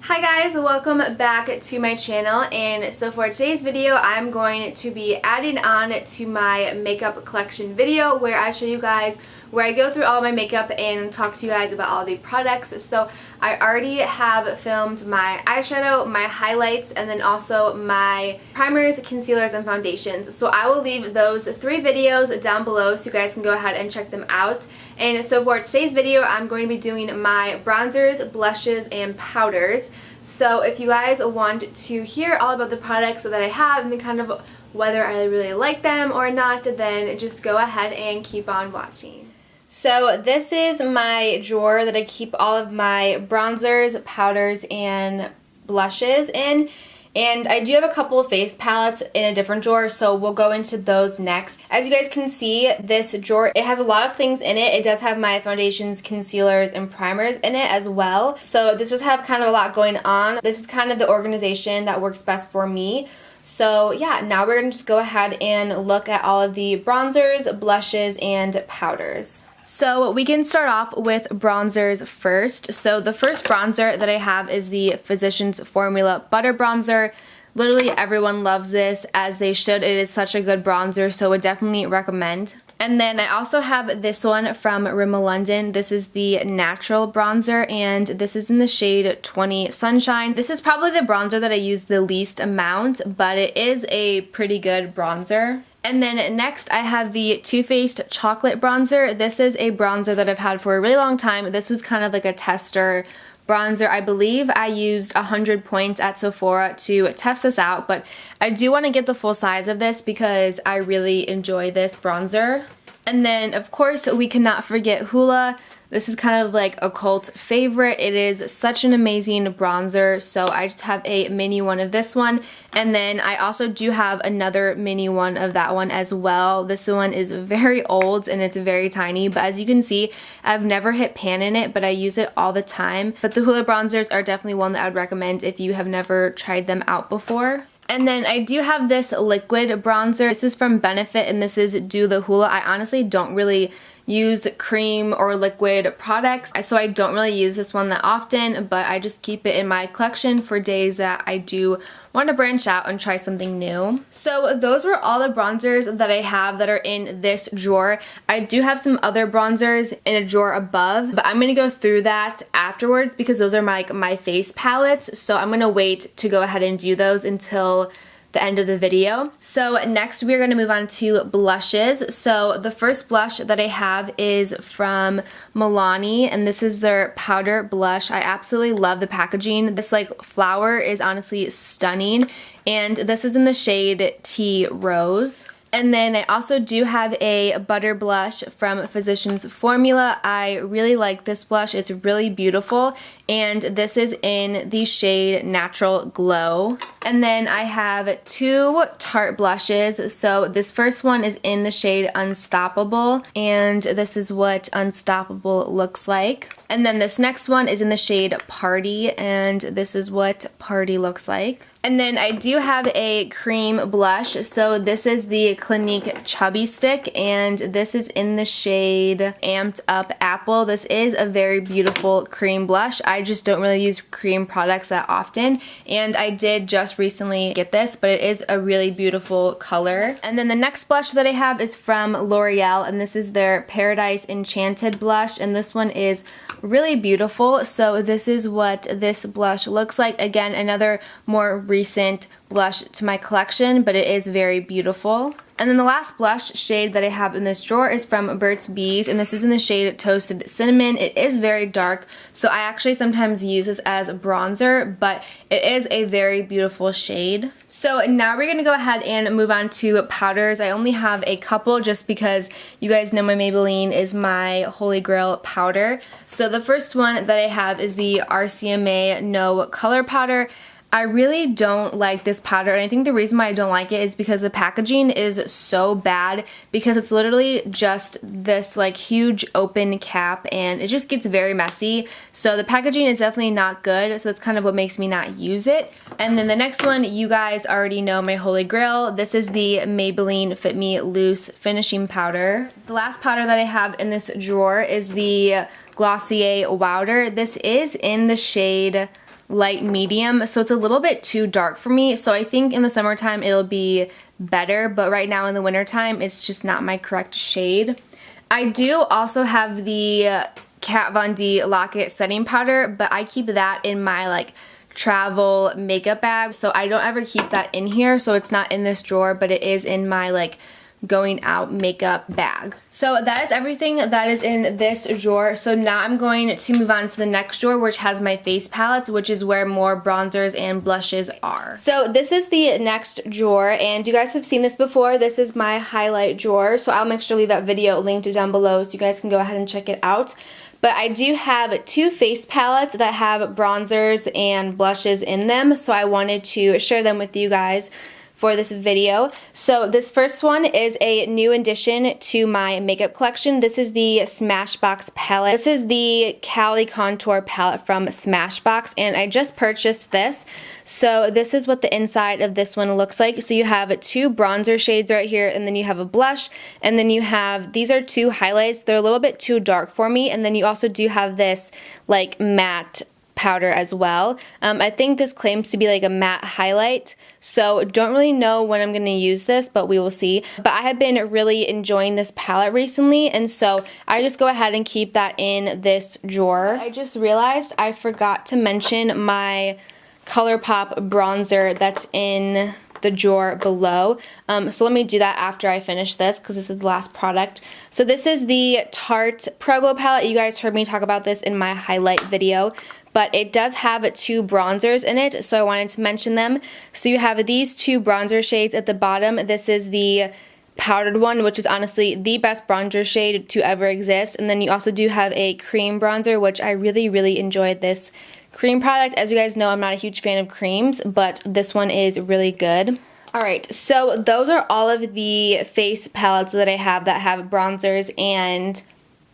Hi guys, welcome back to my channel, and so for today's video I'm going to be adding on to my makeup collection video where I show you guys where I go through all my makeup and talk to you guys about all the products. So I already have filmed my eyeshadow, my highlights, and then also my primers, concealers, and foundations. So I will leave those 3 videos down below so you guys can go ahead and check them out. And so for today's video I'm going to be doing my bronzers, blushes, and powders. So if you guys want to hear all about the products that I have and kind of whether I really like them or not, then just go ahead and keep on watching. So this is my drawer that I keep all of my bronzers, powders, and blushes in. And I do have a couple of face palettes in a different drawer, so we'll go into those next. As you guys can see, this drawer, it has a lot of things in it. It does have my foundations, concealers, and primers in it as well. So this does have kind of a lot going on. This is kind of the organization that works best for me. So yeah, now we're going to just go ahead and look at all of the bronzers, blushes, and powders. So we can start off with bronzers first. So the first bronzer that I have is the Physicians Formula Butter Bronzer. Literally everyone loves this, as they should. It is such a good bronzer, so I would definitely recommend. And then I also have this one from Rimmel London. This is the Natural Bronzer, and this is in the shade 20 Sunshine. This is probably the bronzer that I use the least amount, but it is a pretty good bronzer. And then next I have the Too Faced Chocolate Bronzer. This is a bronzer that I've had for a really long time. This was kind of like a tester bronzer. I believe I used 100 points at Sephora to test this out, but I do want to get the full size of this because I really enjoy this bronzer. And then of course we cannot forget Hoola. This is kind of like a cult favorite. It is such an amazing bronzer, so I just have a mini one of this one. And then I also do have another mini one of that one as well. This one is very old and it's very tiny, but as you can see, I've never hit pan in it, but I use it all the time. But the Hoola bronzers are definitely one that I would recommend if you have never tried them out before. And then I do have this liquid bronzer. This is from Benefit, and this is Do the Hoola. I honestly don't really use cream or liquid products, so I don't really use this one that often, but I just keep it in my collection for days that I do want to branch out and try something new. So those were all the bronzers that I have that are in this drawer. I do have some other bronzers in a drawer above, but I'm going to go through that afterwards because those are my face palettes, so I'm going to wait to go ahead and do those until the end of the video. So next we're going to move on to blushes. So the first blush that I have is from Milani, and this is their powder blush. I absolutely love the packaging. This like flower is honestly stunning, and this is in the shade Tea Rose. And then I also do have a butter blush from Physicians Formula. I really like this blush. It's really beautiful, and this is in the shade Natural Glow. And then I have 2 Tarte blushes. So this first one is in the shade Unstoppable, and this is what Unstoppable looks like. And then this next one is in the shade Party, and this is what Party looks like. And then I do have a cream blush. So this is the Clinique Chubby Stick, and this is in the shade Amped Up Apple. This is a very beautiful cream blush. I just don't really use cream products that often, and I did just recently get this, but it is a really beautiful color. And then the next blush that I have is from L'Oreal, and this is their Paradise Enchanted blush, and this one is really beautiful. So this is what this blush looks like. Again, another more recent blush to my collection, but it is very beautiful. And then the last blush shade that I have in this drawer is from Burt's Bees, and this is in the shade Toasted Cinnamon. It is very dark, so I actually sometimes use this as a bronzer, but it is a very beautiful shade. So now we're going to go ahead and move on to powders. I only have a couple just because you guys know my Maybelline is my holy grail powder. So the first one that I have is the RCMA No Color Powder. I really don't like this powder, and I think the reason why I don't like it is because the packaging is so bad, because it's literally just this like huge open cap and it just gets very messy. So the packaging is definitely not good, so that's kind of what makes me not use it. And then the next one, you guys already know my holy grail. This is the Maybelline Fit Me Loose Finishing Powder. The last powder that I have in this drawer is the Glossier Wowder. This is in the shade light medium, so it's a little bit too dark for me. So I think in the summertime it'll be better, but right now in the wintertime it's just not my correct shade. I do also have the Kat Von D Lock It setting powder, but I keep that in my like travel makeup bag, so I don't ever keep that in here, so it's not in this drawer, but it is in my like going out makeup bag. So that is everything that is in this drawer. So now I'm going to move on to the next drawer, which has my face palettes, which is where more bronzers and blushes are. So this is the next drawer, and you guys have seen this before. This is my highlight drawer, so I'll make sure to leave that video linked down below so you guys can go ahead and check it out. But I do have two face palettes that have bronzers and blushes in them, so I wanted to share them with you guys for this video. So this first one is a new addition to my makeup collection. This is the Smashbox palette. This is the Cali Contour palette from Smashbox, and I just purchased this. So this is what the inside of this one looks like. So you have two bronzer shades right here, and then you have a blush, and then you have, these are two highlights. They're a little bit too dark for me, and then you also do have this like matte powder as well. I think this claims to be like a matte highlight, so don't really know when I'm going to use this, but we will see. But I have been really enjoying this palette recently, and so I just go ahead and keep that in this drawer. I just realized I forgot to mention my ColourPop bronzer that's in the drawer below. So let me do that after I finish this, because this is the last product. So this is the Tarte Pro Glow palette. You guys heard me talk about this in my highlight video, but it does have two bronzers in it, so I wanted to mention them. So you have these two bronzer shades at the bottom. This is the powdered one, which is honestly the best bronzer shade to ever exist. And then you also do have a cream bronzer, which I really enjoyed this cream product. As you guys know, I'm not a huge fan of creams, but this one is really good. Alright, so those are all of the face palettes that I have that have bronzers and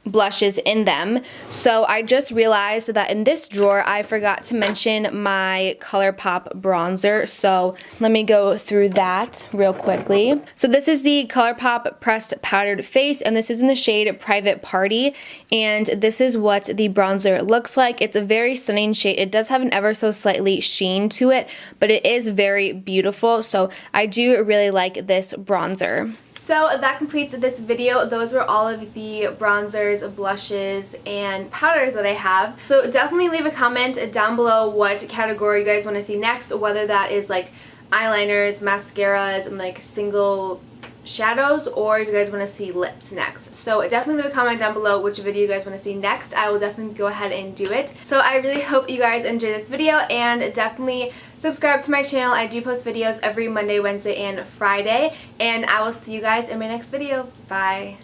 blushes in them. So I just realized that in this drawer I forgot to mention my ColourPop bronzer, so let me go through that real quickly. So this is the ColourPop Pressed Powdered Face, and this is in the shade Private Party, and this is what the bronzer looks like. It's a very stunning shade. It does have an ever so slightly sheen to it, but it is very beautiful, so I do really like this bronzer. So that completes this video. Those were all of the bronzers, blushes, and powders that I have. So definitely leave a comment down below what category you guys want to see next, whether that is like eyeliners, mascaras, and like single shadows, or if you guys want to see lips next. So definitely leave a comment down below which video you guys want to see next. I will definitely go ahead and do it. So I really hope you guys enjoy this video, and definitely subscribe to my channel. I do post videos every Monday, Wednesday, and Friday, and I will see you guys in my next video. Bye!